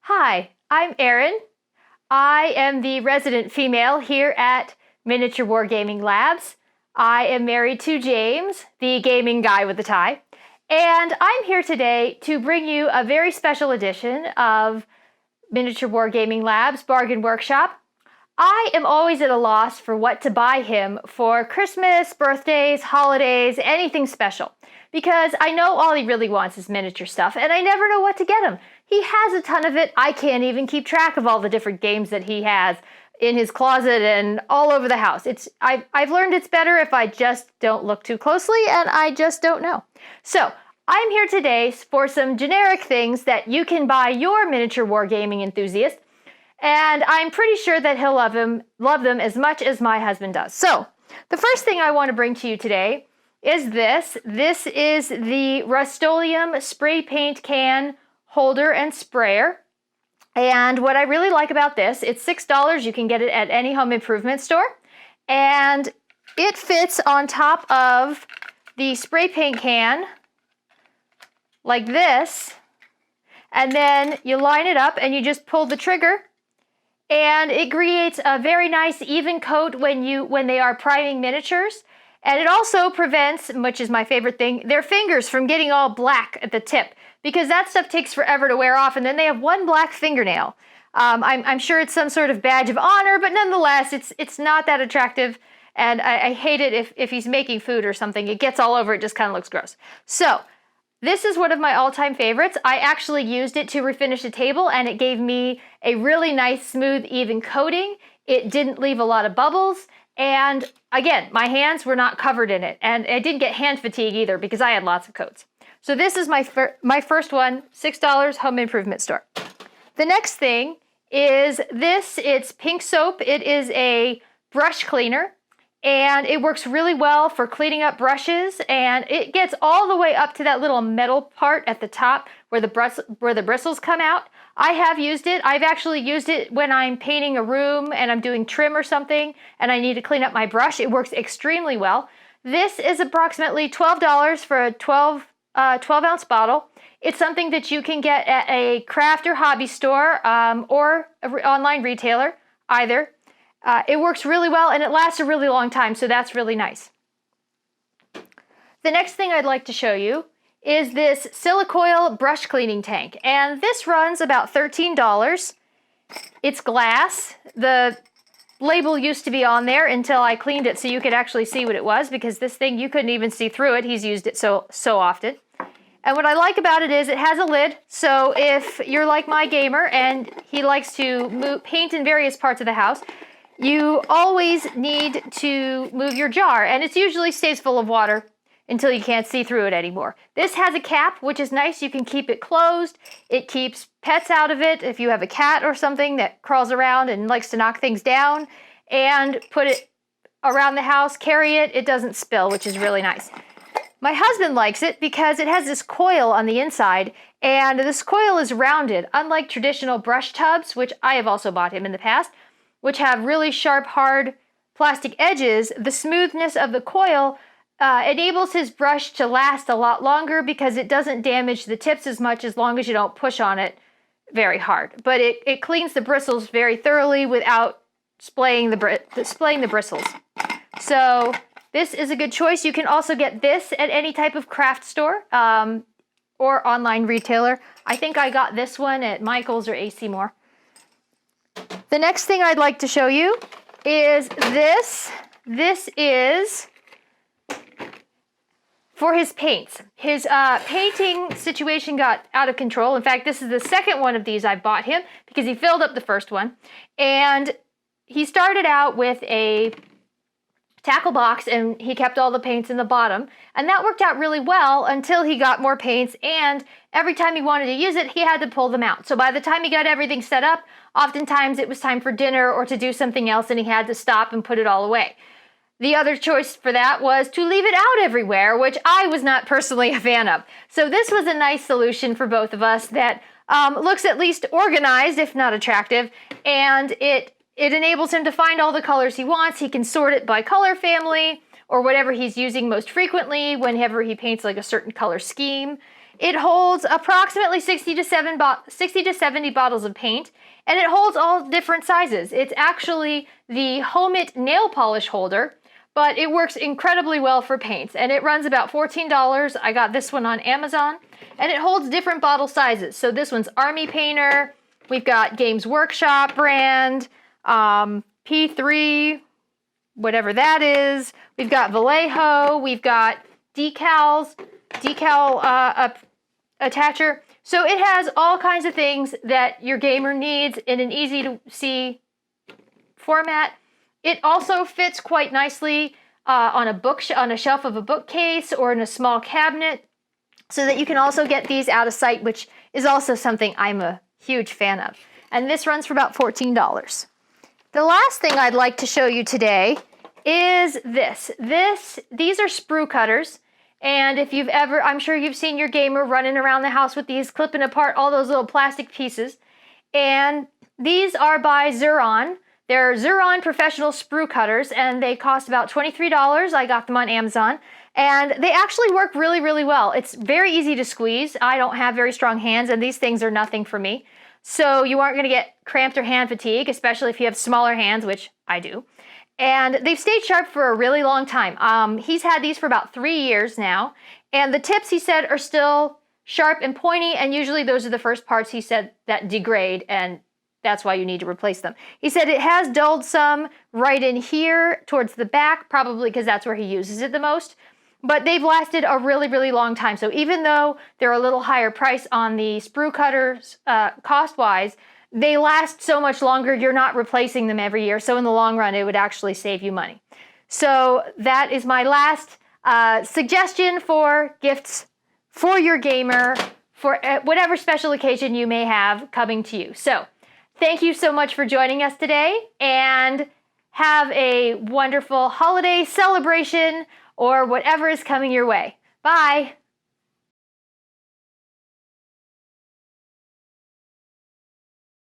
Hi, I'm Erin. I am the resident female here at Miniature Wargaming Labs. I am married to James, the gaming guy with the tie, and I'm here today to bring you a very special edition of Miniature Wargaming Labs Bargain Workshop. I am always at a loss for what to buy him for Christmas, birthdays, holidays, anything special, because I know all he really wants is miniature stuff, and I never know what to get him. He has a ton of it. I can't even keep track of all the different games that he has in his closet and all over the house. I've learned it's better if I just don't look too closely, and I just don't know. So I'm here today for some generic things that you can buy your miniature wargaming enthusiast, and I'm pretty sure that he'll love them as much as my husband does. So the first thing I want to bring to you today is this. This is the RustOleum spray paint can holder and sprayer. And what I really like about this, it's $6. You can get it at any home improvement store. And it fits on top of the spray paint can like this. And then you line it up and you just pull the trigger. And it creates a very nice even coat when they are priming miniatures. And it also prevents, which is my favorite thing, their fingers from getting all black at the tip, because that stuff takes forever to wear off, and then they have one black fingernail. I'm sure it's some sort of badge of honor, but nonetheless, it's not that attractive, and I hate it if he's making food or something. It gets all over, it just kind of looks gross. So this is one of my all-time favorites. I actually used it to refinish a table, and it gave me a really nice, smooth, even coating. It didn't leave a lot of bubbles. And again, my hands were not covered in it. And I didn't get hand fatigue either because I had lots of coats. So this is my first one, $6 home improvement store. The next thing is this. It's pink soap. It is a brush cleaner. And it works really well for cleaning up brushes. And it gets all the way up to that little metal part at the top where the bristles come out. I have used it. I've actually used it when I'm painting a room and I'm doing trim or something and I need to clean up my brush. It works extremely well. This is approximately $12 for a 12-ounce bottle. It's something that you can get at a craft or hobby store or an online retailer, either. It works really well and it lasts a really long time, so that's really nice. The next thing I'd like to show you is this Silicone brush cleaning tank. And this runs about $13. It's glass. The label used to be on there until I cleaned it so you could actually see what it was, because this thing, you couldn't even see through it. He's used it so often. And what I like about it is it has a lid. So if you're like my gamer and he likes to paint in various parts of the house, you always need to move your jar, and it usually stays full of water until you can't see through it anymore. This has a cap, which is nice. You can keep it closed. It keeps pets out of it. If you have a cat or something that crawls around and likes to knock things down, and put it around the house, carry it, it doesn't spill, which is really nice. My husband likes it because it has this coil on the inside, and this coil is rounded, unlike traditional brush tubs, which I have also bought him in the past, which have really sharp, hard plastic edges. The smoothness of the coil enables his brush to last a lot longer because it doesn't damage the tips as much as long as you don't push on it very hard. But it cleans the bristles very thoroughly without splaying the bristles. So this is a good choice. You can also get this at any type of craft store or online retailer. I think I got this one at Michael's or AC Moore. The next thing I'd like to show you is this. This is for his paints. His painting situation got out of control. In fact, this is the second one of these I bought him because he filled up the first one. And he started out with a tackle box and he kept all the paints in the bottom. And that worked out really well until he got more paints, and every time he wanted to use it, he had to pull them out. So by the time he got everything set up, oftentimes it was time for dinner or to do something else and he had to stop and put it all away. The other choice for that was to leave it out everywhere, which I was not personally a fan of. So this was a nice solution for both of us that looks at least organized, if not attractive, and it enables him to find all the colors he wants. He can sort it by color family or whatever he's using most frequently whenever he paints like a certain color scheme. It holds approximately 60 to 70 bottles of paint, and it holds all different sizes. It's actually the Homeit nail polish holder, but it works incredibly well for paints, and it runs about $14. I got this one on Amazon, and it holds different bottle sizes. So this one's Army Painter, we've got Games Workshop brand, P3, whatever that is. We've got Vallejo, we've got decal attacher. So it has all kinds of things that your gamer needs in an easy to see format. It also fits quite nicely on a shelf of a bookcase or in a small cabinet, so that you can also get these out of sight, which is also something I'm a huge fan of. And this runs for about $14. The last thing I'd like to show you today is this. These are Sprue Cutters. And if you've ever, I'm sure you've seen your gamer running around the house with these, clipping apart all those little plastic pieces. And these are by Xuron. They're Xuron Professional Sprue Cutters, and they cost about $23. I got them on Amazon. And they actually work really, really well. It's very easy to squeeze. I don't have very strong hands, and these things are nothing for me. So you aren't going to get cramped or hand fatigue, especially if you have smaller hands, which I do. And they've stayed sharp for a really long time. He's had these for about 3 years now. And the tips, he said, are still sharp and pointy. And usually those are the first parts, he said, that degrade. And that's why you need to replace them. He said it has dulled some right in here towards the back, probably because that's where he uses it the most. But they've lasted a really, really long time. So even though they're a little higher price on the Sprue Cutters cost-wise, they last so much longer, you're not replacing them every year. So in the long run, it would actually save you money. So that is my last suggestion for gifts for your gamer, for whatever special occasion you may have coming to you. So thank you so much for joining us today, and have a wonderful holiday celebration or whatever is coming your way. Bye.